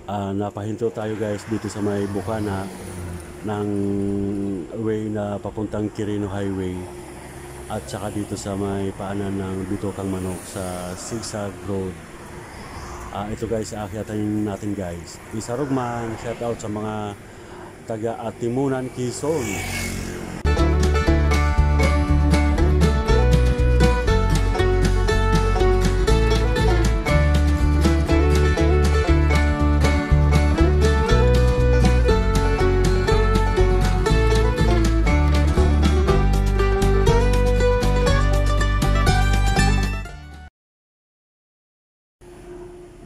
Napahinto tayo guys dito sa may Bukana ng way na papuntang Quirino Highway at saka dito sa may paanan ng Bitokang Manok sa Zigzag Road. Ito guys, aakyatan natin guys. Isa Rugman, shout out sa mga taga Atimunan, Quezon.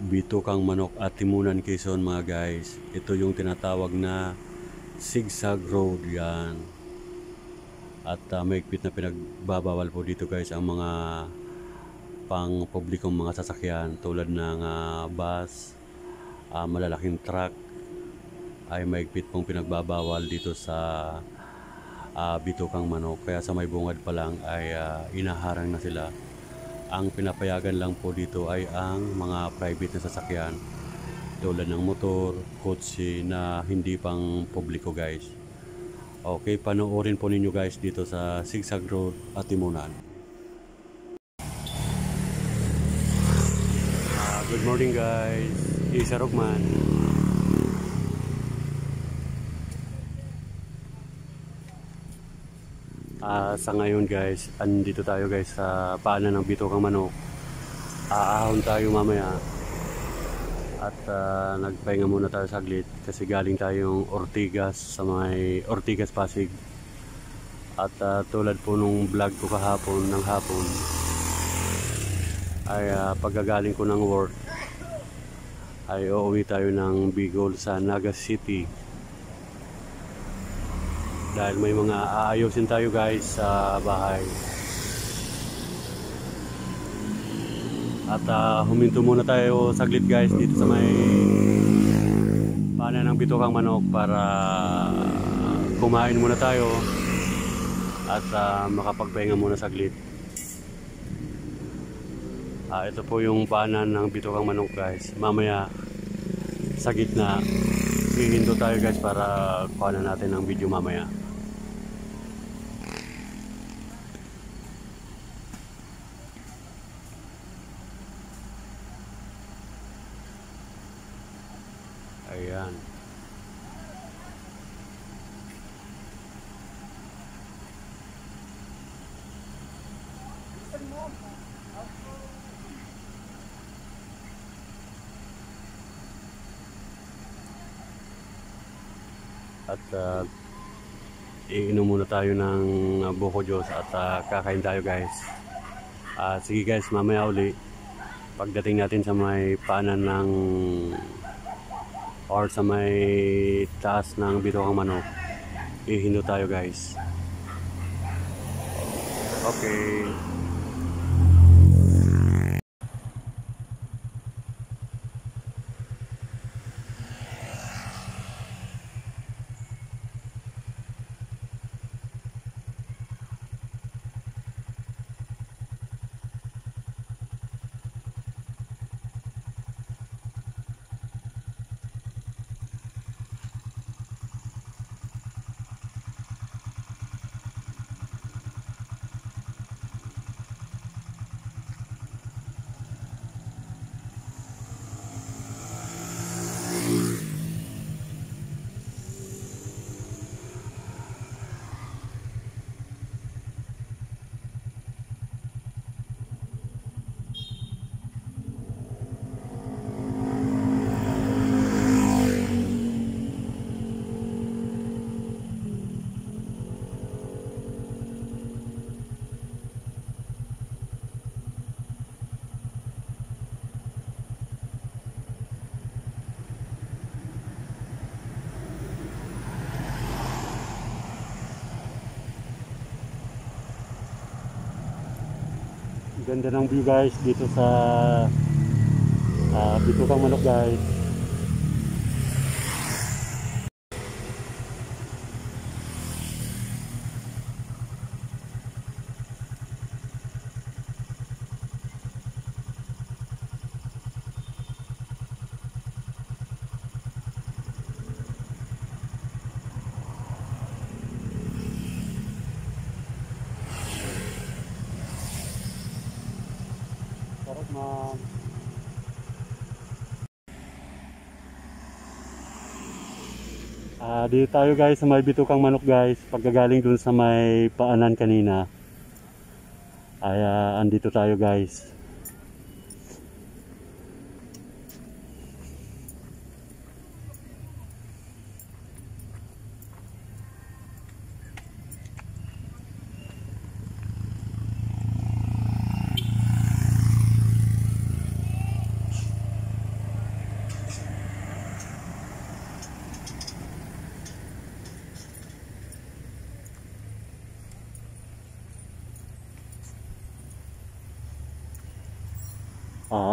Bitokang Manok at Timunan, Quezon mga guys. Ito yung tinatawag na Zigzag Road yan. At mahigpit na pinagbabawal po dito guys ang mga pang publikong mga sasakyan tulad ng bus, malalaking truck ay mahigpit pong pinagbabawal dito sa Bitokang Manok. Kaya sa may bungad pa lang ay inaharang na sila. Ang pinapayagan lang po dito ay ang mga private na sasakyan tulad ng motor, kotse na hindi pang publiko guys. Okay, panoorin po ninyo guys dito sa Zigzag Road at Timunan. Good morning guys, Isa Rugman. Sa ngayon guys, andito tayo guys sa paanan ng Bitokang Manok. Aahon tayo mamaya. At nagpahinga muna tayo saglit kasi galing tayong Ortigas sa may Ortigas Pasig. At tulad po nung vlog ko kahapon ng hapon ay pagkagaling ko ng work ay uuwi tayo ng Bicol sa Naga City. Dahil may mga aayusin tayo guys sa bahay. At huminto muna tayo saglit guys dito sa may paanan ng Bitokang Manok para kumain muna tayo at makapagpahinga muna saglit. Ito po yung paanan ng Bitokang Manok guys. Mamaya sa gitna hihinto tayo guys para kuhanan natin ang video mamaya. Ayan. At iinom muna tayo ng buko juice at kakain tayo guys. Sige guys, mamaya uli pagdating natin sa may paanan ng or sa may taas ng Bitokang Manok, ihindo tayo guys. Okay. Ganda ng view guys dito sa Bitokang Manok guys. Dito tayo guys sa may bitukang manok guys. Pagkagaling dun sa may paanan kanina ay andito tayo guys.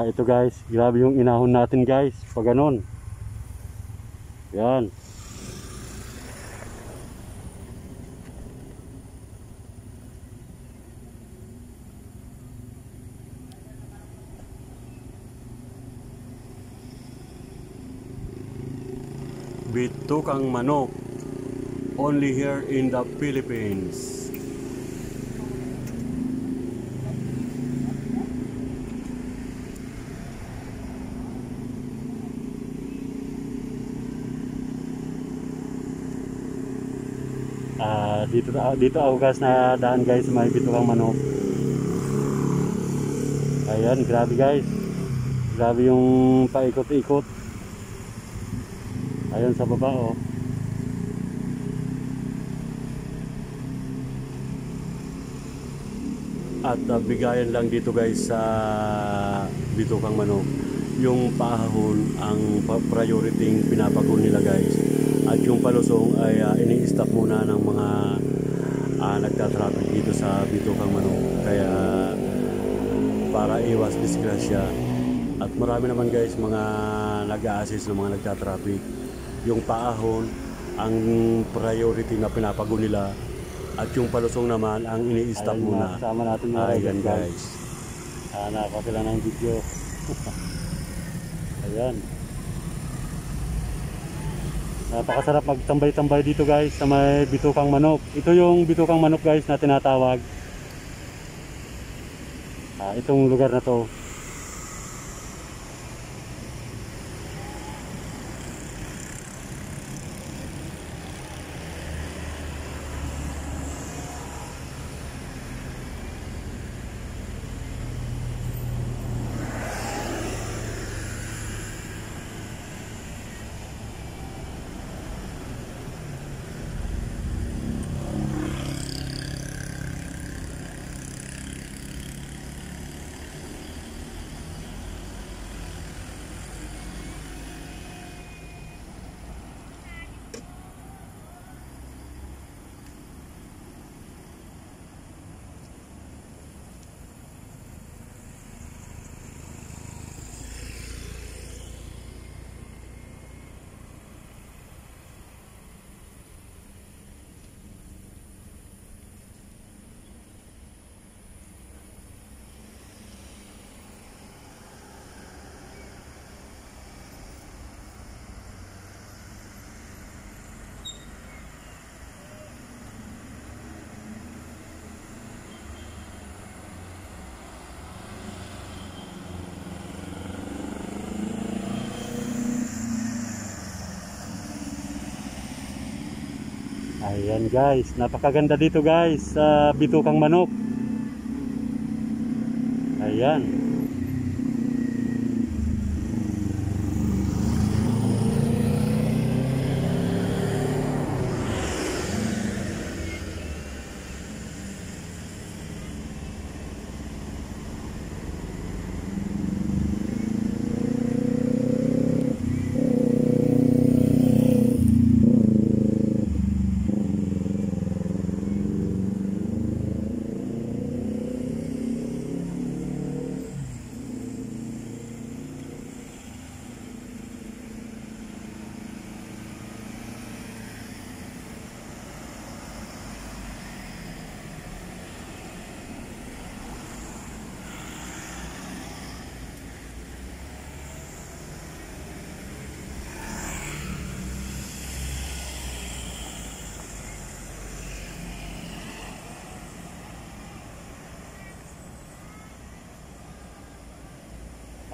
Ito guys, grabe yung inahon natin guys, pag ganon. Yan. Bitukang manok, only here in the Philippines. Dito ako guys na daan guys sa may bitukang manok. Ayan, grabe guys. Grabe yung paikot-ikot. Ayan sa baba oh. At bigayan lang dito guys sa bitukang manok. Yung paahon ang priority pinapagod nila guys. At yung palusong ay ini-stop muna ng mga nagtatraffic dito sa bitukang manok. Kaya para iwas disgrasya. At marami naman guys mga nag-a-assist ng mga nagtatraffic. Yung paahon ang priority na pinapagod nila. At yung palusong naman ang ini-stop muna. Kasama natin yung ayan guys. Naka sila ng video. Ayan. Napakasarap magtambay-tambay dito guys sa may bitukang manok. Ito yung bitukang manok guys na tinatawag. Itong lugar na to. Ayan guys, napakaganda dito guys sa bitukang manok. Ayan.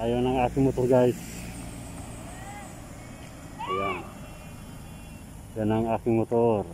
Ayan ang aking motor guys. Ayan. Yan ang aking motor.